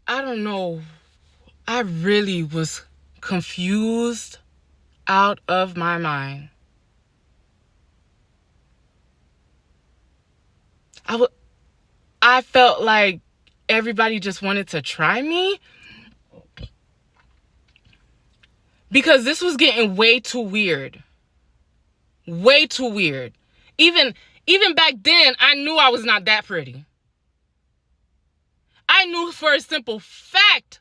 I don't know. I really was confused out of my mind. I felt like everybody just wanted to try me because this was getting way too weird. Way too weird. Even back then, I knew I was not that pretty. I knew for a simple fact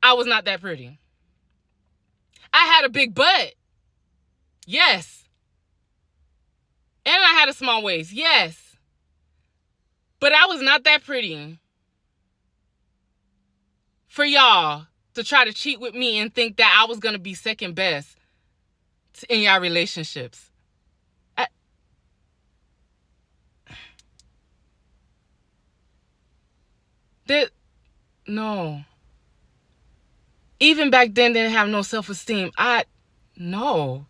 I was not that pretty. I had a big butt. Yes. And I had a small waist. Yes. But I was not that pretty for y'all to try to cheat with me and think that I was going to be second best in y'all relationships. No. Even back then, didn't have no self-esteem. No.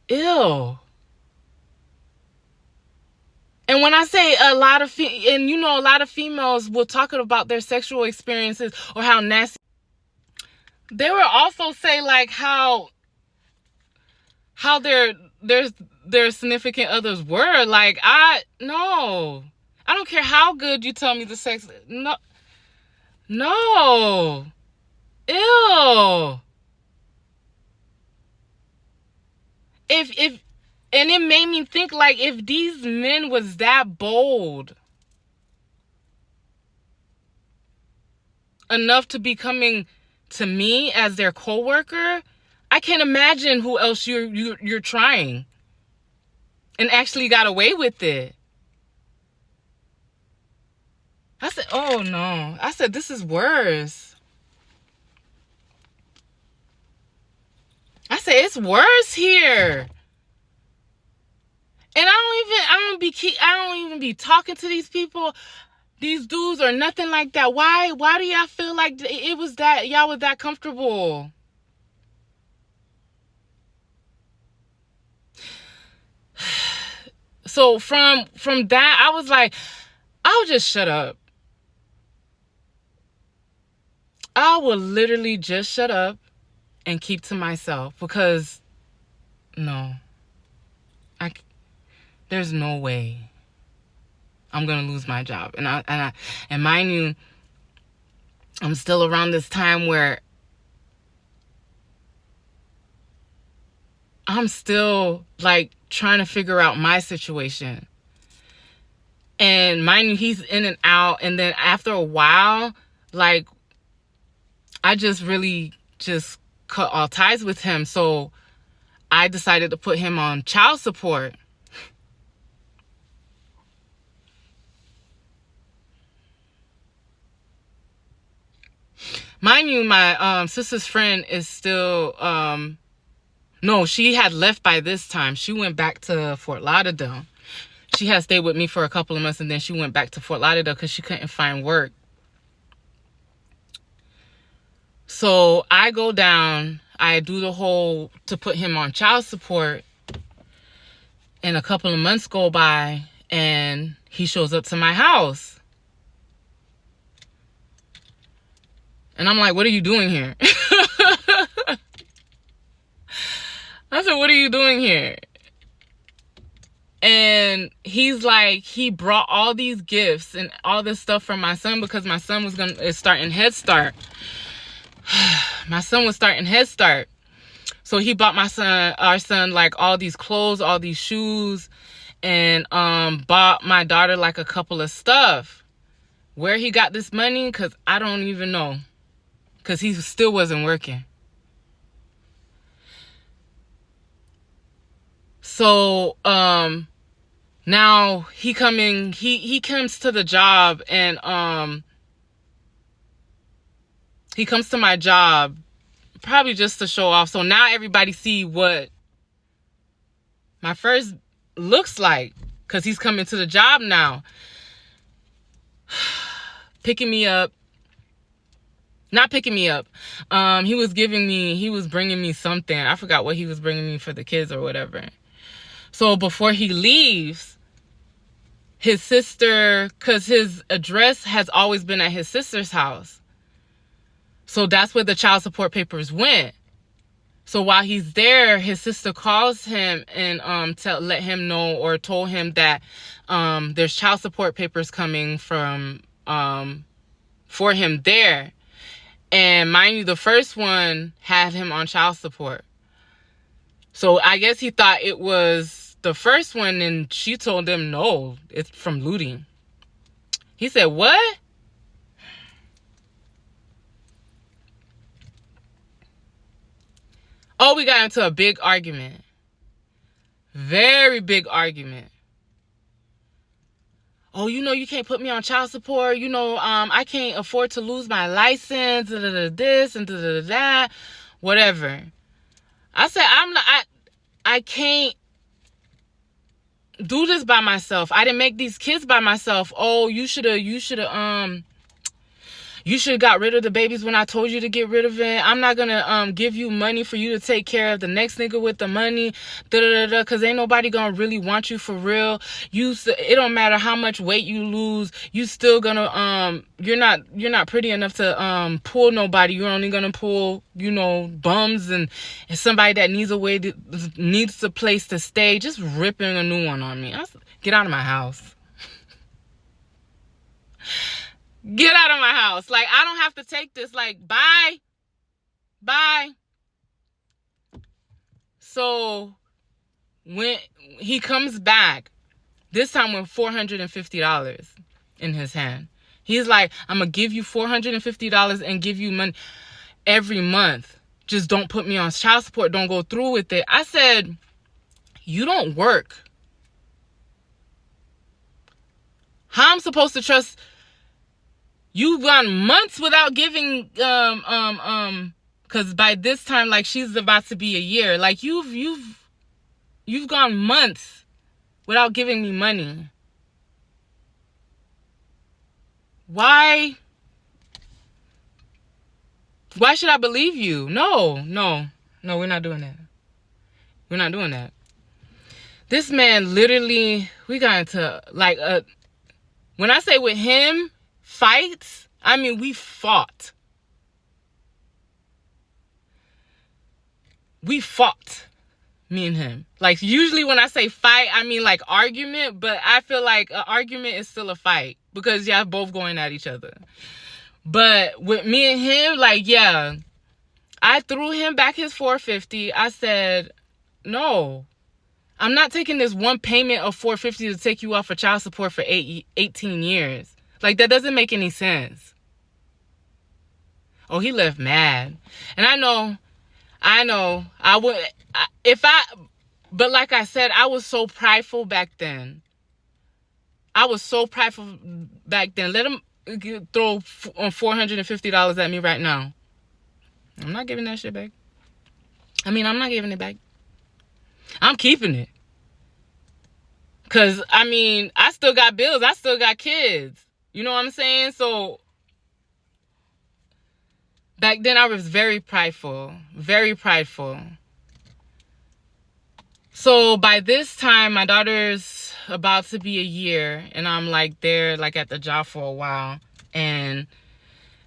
Ew. And when I say a lot of females will talk about their sexual experiences or how nasty. They will also say like how their significant others were. Like, no. I don't care how good you tell me the sex. No. No. Ew. And it made me think, like, if these men was that bold enough to be coming to me as their coworker, I can't imagine who else you're trying and actually got away with it. I said, oh no. I said, this is worse. I said, it's worse here. And I don't even be talking to these people, these dudes or nothing like that. Why do y'all feel like it was that y'all was that comfortable? So from that, I was like, I'll just shut up. I will literally just shut up and keep to myself, because no, there's no way I'm gonna lose my job. And mind you, I'm still around this time where I'm still like trying to figure out my situation. And mind you, he's in and out. And then after a while, like, I just really just cut all ties with him. So I decided to put him on child support. Mind you, my sister's friend is still, no, she had left by this time. She went back to Fort Lauderdale. She had stayed with me for a couple of months, and then she went back to Fort Lauderdale because she couldn't find work. So I go down, I do the whole to put him on child support, and a couple of months go by, and he shows up to my house. And I'm like, what are you doing here? I said, what are you doing here? And he's like, he brought all these gifts and all this stuff for my son because my son is starting Head Start. My son was starting Head Start. So he bought our son, like all these clothes, all these shoes, and bought my daughter like a couple of stuff. Where he got this money, because I don't even know. Because he still wasn't working. So now he comes to the job, and he comes to my job probably just to show off. So now everybody see what my first looks like, because he's coming to the job now. Picking me up. Not picking me up. He was bringing me something. I forgot what he was bringing me for the kids or whatever. So before he leaves, his sister, because his address has always been at his sister's house. So that's where the child support papers went. So while he's there, his sister calls him and to let him know, or told him that there's child support papers coming from for him there. And mind you, the first one had him on child support. So I guess he thought it was the first one, and she told him, no, it's from looting. He said, what? Oh, we got into a big argument. Very big argument. Oh, you can't put me on child support. I can't afford to lose my license. This and that. Whatever. I said, I can't do this by myself. I didn't make these kids by myself. Oh, you should have got rid of the babies when I told you to get rid of it. I'm not gonna give you money for you to take care of the next nigga with the money, because ain't nobody gonna really want you for real. It don't matter how much weight you lose, you still gonna you're not pretty enough to pull nobody. You're only gonna pull bums and somebody that needs a place to stay. Just ripping a new one on me. Get out of my house. Get out of my house. Like, I don't have to take this. Like, bye. Bye. So, when he comes back, this time with $450 in his hand. He's like, I'm going to give you $450 and give you money every month. Just don't put me on child support. Don't go through with it. I said, you don't work. How I'm supposed to trust... You've gone months without giving, because by this time, like, she's about to be a year. Like, you've gone months without giving me money. Why should I believe you? No, we're not doing that. We're not doing that. This man literally, we got into, like, when I say with him, fights, I mean, we fought. We fought, me and him. Like, usually when I say fight, I mean, like, argument, but I feel like an argument is still a fight because y'all both going at each other. But with me and him, like, yeah, I threw him back his $450. I said, no, I'm not taking this one payment of $450 to take you off of child support for 18 years. Like, that doesn't make any sense. Oh, he left mad. And I know, but like I said, I was so prideful back then. Let him throw $450 at me right now. I'm not giving that shit back. I'm not giving it back. I'm keeping it. Because, I still got bills. I still got kids. You know what I'm saying? So, back then I was very prideful. Very prideful. So, by this time, my daughter's about to be a year. And I'm, like, there, like, at the job for a while. And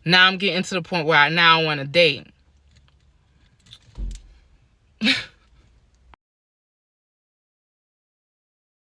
now I'm getting to the point where I now want to date.